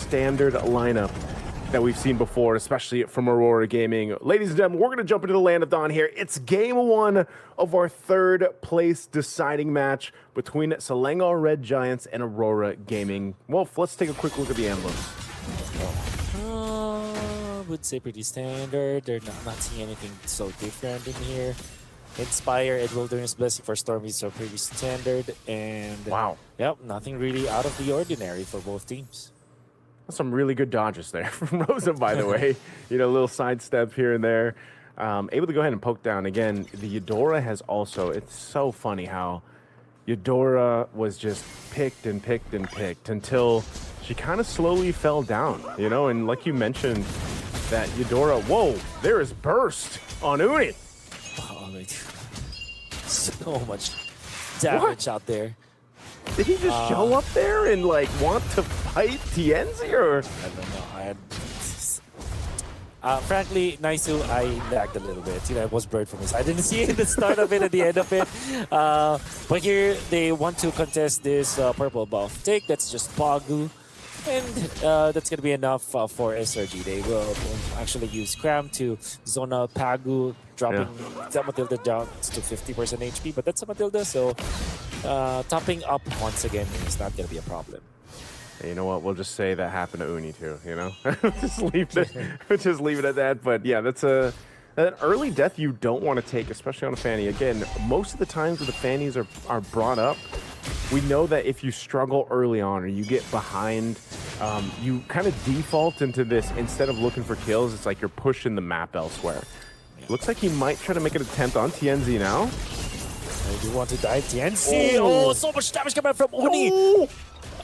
standard lineup that we've seen before, especially from Aurora Gaming. Ladies and gentlemen, we're going to jump into the land of Dawn here. It's game one of our third place deciding match between Selangor Red Giants and Aurora Gaming. Well, let's take a quick look at the emblems. I would say pretty standard. They're not seeing anything so different in here. Inspire and Wilderness Blessing for Stormies are pretty standard. And wow. Yep, nothing really out of the ordinary for both teams. Some really good dodges there from Rosa, by the way. You know, a little sidestep here and there. Able to go ahead and poke down. Again, the Eudora has also, it's so funny how Eudora was just picked and picked and picked until she kind of slowly fell down, you know? And like you mentioned, that Eudora, whoa, there is burst on Uni. Oh, like, so much damage out there. Did he just show up there and like want to fight Tienzi, or? I don't know. Frankly, Naisu, I lagged a little bit. You know, I was blurred from his. I didn't see the start of it at the end of it. But here they want to contest this purple buff take. That's just Pagu. And that's going to be enough for SRG. They will actually use Cram to Zona Pagu, dropping Matilda down to 50% HP. But that's a Matilda, so topping up once again is not going to be a problem. Hey, you know what? We'll just say that happened to Uni too, you know? just leave it at that. But yeah, that's an early death you don't want to take, especially on a Fanny. Again, most of the times when the Fannies are brought up, we know that if you struggle early on or you get behind, you kind of default into this. Instead of looking for kills, it's like you're pushing the map elsewhere. Looks like he might try to make an attempt on Tienzi now. I do want to dive Tienzi. Oh, so much damage coming from Uni. Oh.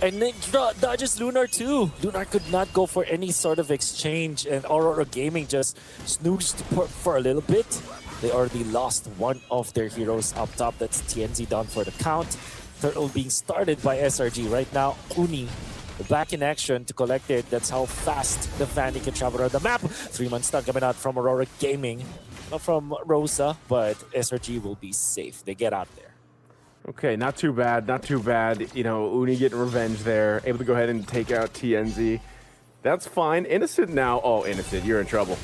And then dodges Lunar too. Lunar could not go for any sort of exchange, and Aurora Gaming just snoozed for a little bit. They already lost one of their heroes up top. That's Tienzi down for the count. Turtle being started by SRG right now. Uni back in action to collect it. That's how fast the Fanny can travel around the map. 3-man stun coming out from Aurora Gaming. Not from Rosa, but SRG will be safe. They get out there. Okay, not too bad, not too bad. You know, Uni getting revenge there. Able to go ahead and take out TNZ. That's fine. Innocent now. Oh, Innocent, you're in trouble.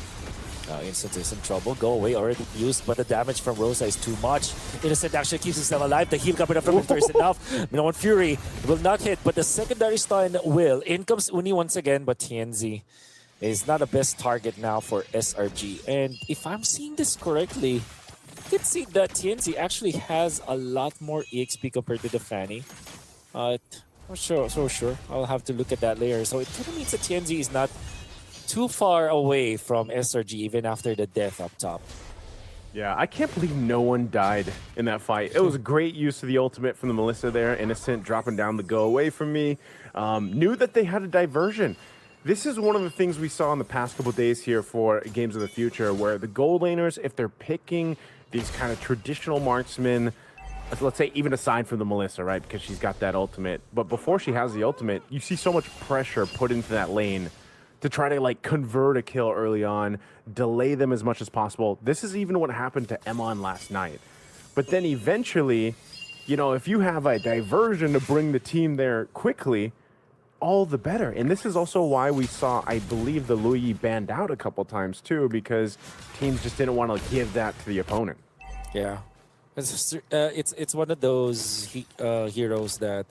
Innocent is in trouble. Go away, already used, but the damage from Rosa is too much. Innocent actually keeps himself alive. The heal coming up from Victor is enough. Minoan Fury will not hit, but the secondary stun will. In comes Uni once again, but TNZ is not the best target now for SRG. And if I'm seeing this correctly, you can see that TNZ actually has a lot more EXP compared to the Fanny. I'm not so sure. I'll have to look at that later. So it kind of means that TNZ is not too far away from SRG even after the death up top. Yeah, I can't believe no one died in that fight. It was a great use of the ultimate from the Melissa there. Innocent dropping down the go away from me. Knew that they had a diversion. This is one of the things we saw in the past couple days here for Games of the Future, where the gold laners, if they're picking these kind of traditional marksmen, let's say even aside from the Melissa, right, because she's got that ultimate, but before she has the ultimate, you see so much pressure put into that lane to try to like convert a kill early on, delay them as much as possible. This is even what happened to Emon last night. But then eventually, you know, if you have a diversion to bring the team there quickly, all the better. And this is also why we saw, I believe, the Luyi banned out a couple times too, because teams just didn't want to give that to the opponent. Yeah, it's one of those heroes that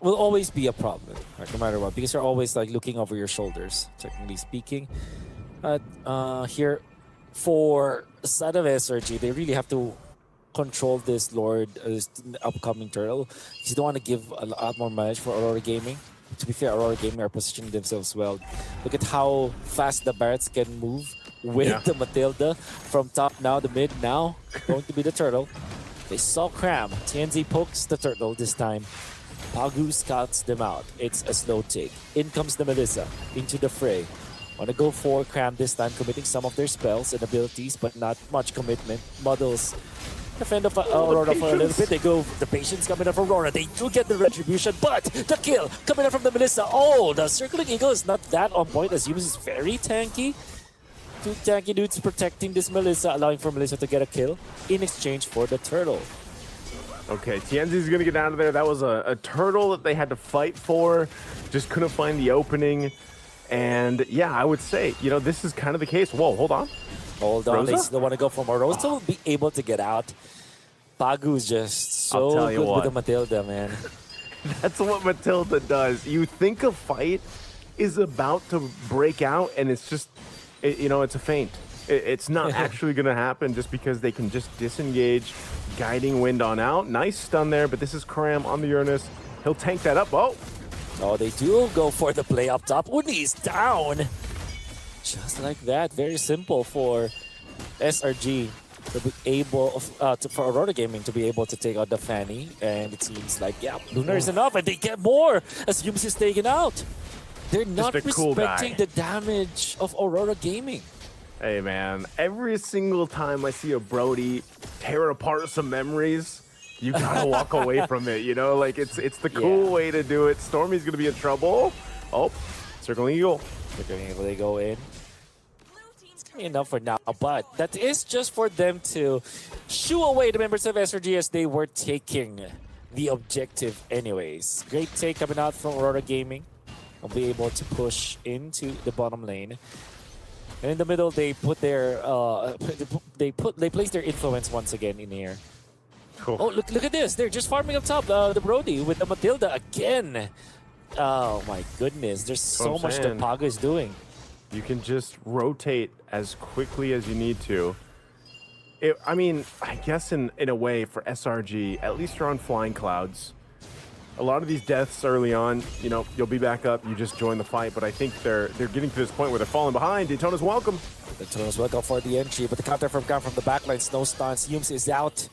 will always be a problem, right, no matter what, because you're always like looking over your shoulders, technically speaking. But here, for the side of SRG, they really have to control this Lord, upcoming Turtle. You don't want to give a lot more mileage for Aurora Gaming. To be fair, Aurora Gaming are positioning themselves well. Look at how fast the Barretts can move with the Matilda. From top now to mid now, going to be the Turtle. They saw Cram. TNZ pokes the Turtle this time. Pagu scouts them out. It's a slow take. In comes the Melissa into the fray. Want to go for Cram this time, committing some of their spells and abilities, but not much commitment. Muddles defend of Aurora for a little bit. They go the patience coming up from Aurora. They do get the retribution, but the kill coming up from the Melissa. Oh, the circling eagle is not that on point, as Yumis is very tanky. Two tanky dudes protecting this Melissa, allowing for Melissa to get a kill in exchange for the Turtle. Okay, Tienzi's gonna get out of there. That was a turtle that they had to fight for just couldn't find the opening. And yeah, I would say, you know, this is kind of the case. Whoa, hold on. Hold on, Rosa? they still want to go for more. Rosa will be able to get out. Pagu's just I'll so tell you good what. with the Matilda, man. That's what Matilda does. You think a fight is about to break out, and it's just, you know, it's a feint. It's not actually going to happen just because they can just disengage, guiding wind on out. Nice stun there, but this is Cram on the Uranus. He'll tank that up. Oh, Oh, they do go for the play up top. Uni is down. Just like that. Very simple for SRG to be able, for Aurora Gaming to be able to take out the Fanny. And it seems like, yeah, Lunar is enough, and they get more as Yums is taken out. They're not a cool respecting guy. the damage of Aurora Gaming. hey, man. Every single time I see a Brody tear apart some memories, you gotta walk away from it, you know? Like, it's the cool way to do it. Stormy's gonna be in trouble. Oh, circling eagle. They go in. Enough for now, but that is just for them to shoo away the members of SRG as they were taking the objective anyways. Great take coming out from Aurora Gaming. Will be able to push into the bottom lane. And in the middle, they put their they place their influence once again in here. Cool. Oh, look at this! They're just farming up top. The Brody with the Matilda again. Oh my goodness! There's so what I'm much that saying. Paga is doing. You can just rotate as quickly as you need to. I mean, I guess in a way for SRG, at least you're on flying clouds. A lot of these deaths early on, you know, you'll be back up, you just join the fight, but I think they're getting to this point where they're falling behind. Daytona's welcome. Daytona's welcome for the entry, but the counter from the backline, Snow Stance, Yums is out.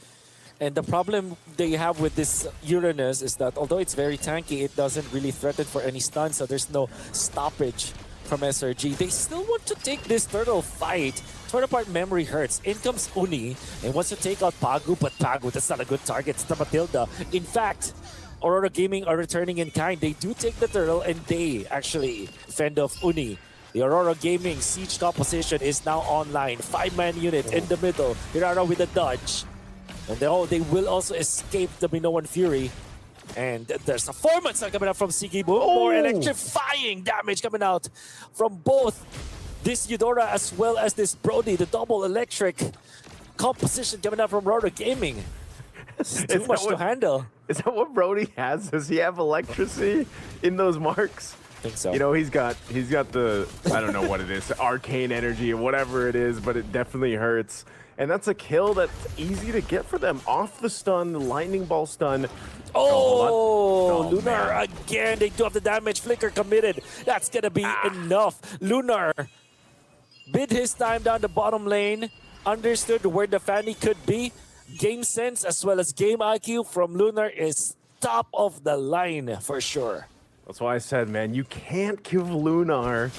And the problem they have with this Uranus is that although it's very tanky, it doesn't really threaten for any stun, so there's no stoppage from SRG. They still want to take this turtle fight. Torn apart memory hurts. In comes Uni and wants to take out Pagu, but Pagu, that's not a good target. It's the Matilda. In fact, Aurora Gaming are returning in kind. They do take the turtle and they actually fend off Uni. The Aurora Gaming siege composition is now online. 5-man unit in the middle. Hirara with a dodge. And they will also escape the Minoan Fury. And there's a 4-man stun coming out from Sigibu. More electrifying damage coming out from both this Eudora as well as this Brody. The double electric composition coming out from Aurora Gaming. It's too much to handle. Is that what Brody has? Does he have electricity in those marks? I think so. You know, he's got the, I don't know what it is, arcane energy or whatever it is, but it definitely hurts. And that's a kill that's easy to get for them. Off the stun, the lightning ball stun. Oh, Lunar man. again. They do have the damage. Flicker committed. That's going to be enough. Lunar bid his time down the bottom lane. Understood where the Fanny could be. Game sense as well as game IQ from Lunar is top of the line for sure. That's why I said, man, you can't give Lunar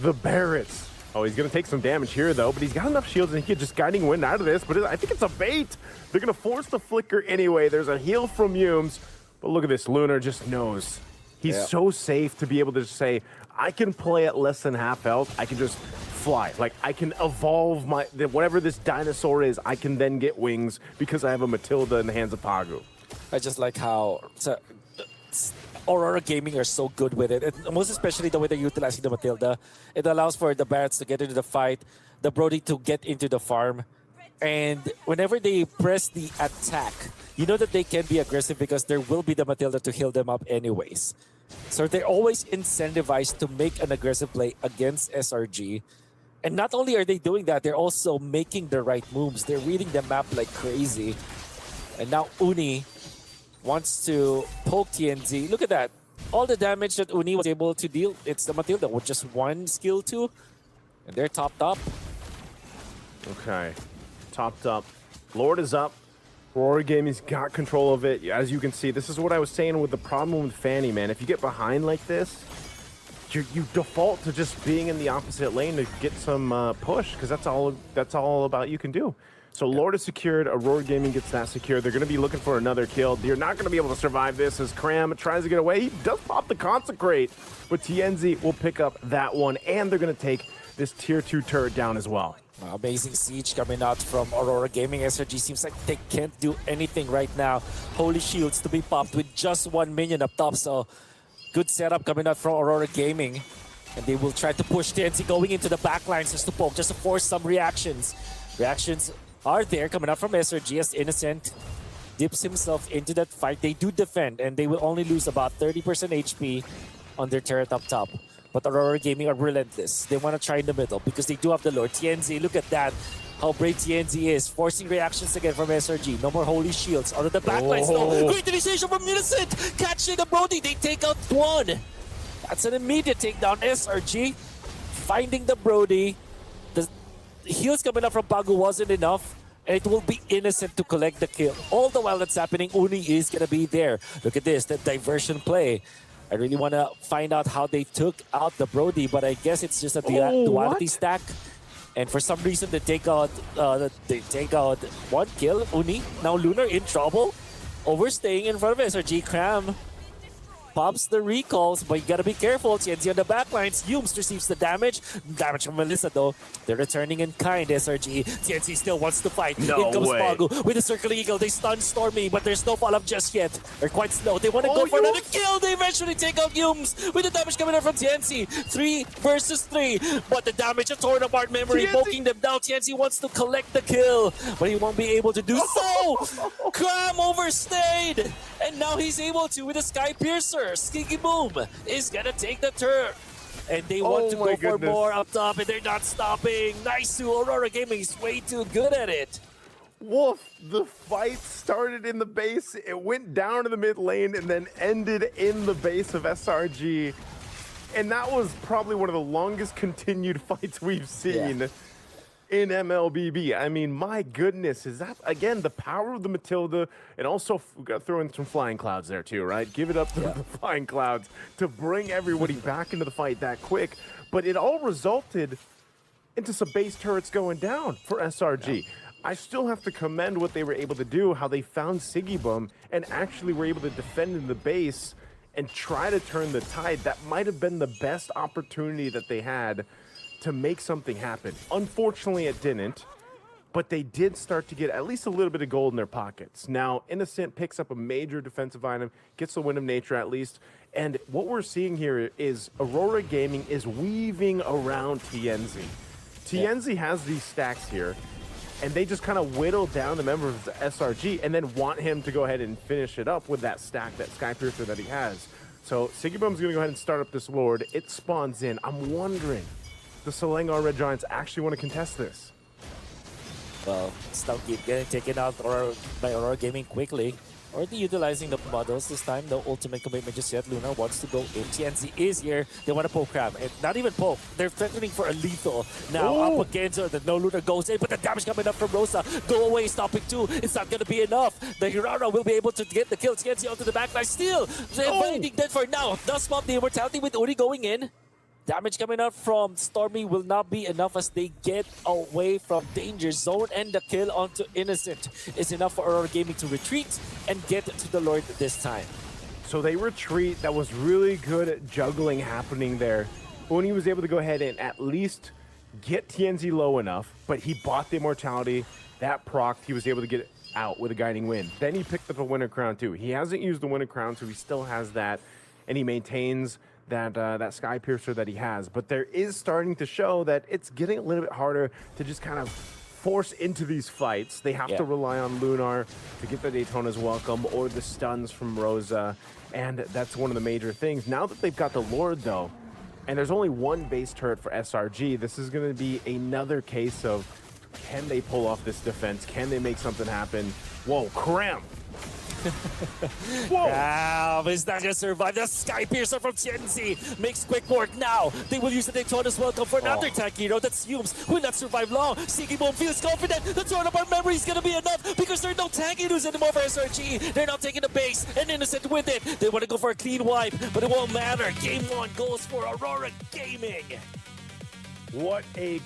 the Barretts. Oh, he's going to take some damage here, though, but he's got enough shields and he can just guiding wind out of this, but I think it's a bait. They're going to force the flicker anyway. There's a heal from Yums, but look at this. Lunar just knows. He's so safe to be able to just say, I can play at less than half health. I can just fly. Like, I can evolve whatever this dinosaur is, I can then get wings because I have a Matilda in the hands of Pagu. I just like how Aurora Gaming are so good with it. Most especially the way they're utilizing the Matilda. It allows for the Barretts to get into the fight, the Brody to get into the farm. And whenever they press the attack, you know that they can be aggressive because there will be the Matilda to heal them up anyways. So they're always incentivized to make an aggressive play against SRG. And not only are they doing that, they're also making the right moves. They're reading the map like crazy. And now Uni wants to poke TNZ. Look at that. All the damage that Uni was able to deal, it's the Matilda with just one skill 2. And they're topped up. Okay. Topped up. Lord is up. Aurora Gaming's got control of it. As you can see, this is what I was saying with the problem with Fanny, man. If you get behind like this, you default to just being in the opposite lane to get some push, because that's all about you can do. So Lord is secured. Aurora Gaming gets that secure. They're going to be looking for another kill. You're not going to be able to survive this as Cram tries to get away. He does pop the Consecrate, but TNZ will pick up that one, and they're going to take this tier 2 turret down as well. Amazing siege coming out from Aurora Gaming. SRG seems like they can't do anything right now. Holy shields to be popped with just one minion up top, so good setup coming out from Aurora Gaming. And they will try to push TNC going into the backlines just to poke, just to force some reactions. Reactions are there coming out from SRG as Innocent dips himself into that fight. They do defend, and they will only lose about 30% HP on their turret up top. But Aurora Gaming are relentless. They want to try in the middle because they do have the lore. TNZ, look at that. How brave TNZ is. Forcing reactions again from SRG. No more holy shields. Out of the backlines, no. Great initiation from Innocent. Catching the Brody. They take out one. That's an immediate takedown. SRG finding the Brody. The heals coming up from Bagu wasn't enough. And it will be Innocent to collect the kill. All the while that's happening, Uni is going to be there. Look at this, that diversion play. I really want to find out how they took out the Brody, but I guess it's just a duality stack. And for some reason, they take out one kill. Uni, now Lunar in trouble. Overstaying in front of SRG. Cram pops the recalls, but you gotta be careful. TNZ on the backlines. Humes receives the damage. Damage from Melissa, though. They're returning in kind, SRG. TNZ still wants to fight. No in comes way. Bagu with the Circling Eagle. They stun Stormy, but there's no follow-up just yet. They're quite slow. They want to go for another kill. They eventually take out Humes with the damage coming in from TNC. 3 versus 3, but the damage of torn apart memory, poking them down. TNC wants to collect the kill, but he won't be able to do so. Cram overstayed, and now he's able to with a Sky Piercer. Skiggy Boom is gonna take the turn. And they want to go for more up top, and they're not stopping. Nice to Aurora Gaming. Is way too good at it. Wolf, the fight started in the base, it went down to the mid lane, and then ended in the base of SRG. And that was probably one of the longest continued fights we've seen in MLBB. I mean, my goodness, is that, again, the power of the Matilda, and also we got to throw in some flying clouds there too, right? Give it up to the flying clouds to bring everybody back into the fight that quick. But it all resulted into some base turrets going down for SRG. I still have to commend what they were able to do, how they found Siggy Bum and actually were able to defend in the base and try to turn the tide. That might have been the best opportunity that they had to make something happen. Unfortunately, it didn't, but they did start to get at least a little bit of gold in their pockets. Now, Innocent picks up a major defensive item, gets the Wind of Nature at least, and what we're seeing here is Aurora Gaming is weaving around TNZ. TNZ has these stacks here, and they just kind of whittle down the members of the SRG and then want him to go ahead and finish it up with that stack, that Sky Piercer that he has. So Sigibum's going to go ahead and start up this Lord. It spawns in. I'm wondering, the Selangor Red Giants actually want to contest this? Well, Stout keep getting taken out by Aurora Gaming quickly. Already utilizing the models this time. No ultimate commitment just yet. Luna wants to go in. TNC is here. They want to poke Cram. And not even poke. They're threatening for a lethal. Now up against her. The no Luna goes in, but the damage coming up from Rosa. Go away, stopping 2. It's not going to be enough. The Aurora will be able to get the kill. TNC onto the backline. Still, they're fighting dead for now. Does spot the immortality with Uri going in. Damage coming out from Stormy will not be enough as they get away from danger zone, and the kill onto Innocent is enough for Aurora Gaming to retreat and get to the Lord this time. So they retreat. That was really good juggling happening there. Uni was able to go ahead and at least get TNZ low enough, but he bought the immortality. That proc, he was able to get it out with a guiding wind. Then he picked up a Winter Crown too. He hasn't used the Winter Crown, so he still has that, and he maintains that Sky Piercer that he has. But there is starting to show that it's getting a little bit harder to just kind of force into these fights. They have to rely on Lunar to get the Daytona's welcome or the stuns from Rosa, and that's one of the major things. Now that they've got the Lord though, and there's only one base turret for SRG, this is going to be another case of, can they pull off this defense? Can they make something happen? Whoa, Cram! Wow, is not gonna survive. The Sky Piercer from TNC makes quick work now. They will use the Daytona's welcome for another tank hero. That's Humes. Will not survive long. Siggy Boom feels confident. The turn of our memory is gonna be enough because there are no tank heroes anymore for SRG. They're not taking the base, and Innocent with it. They want to go for a clean wipe, but it won't matter. Game 1 goes for Aurora Gaming. What a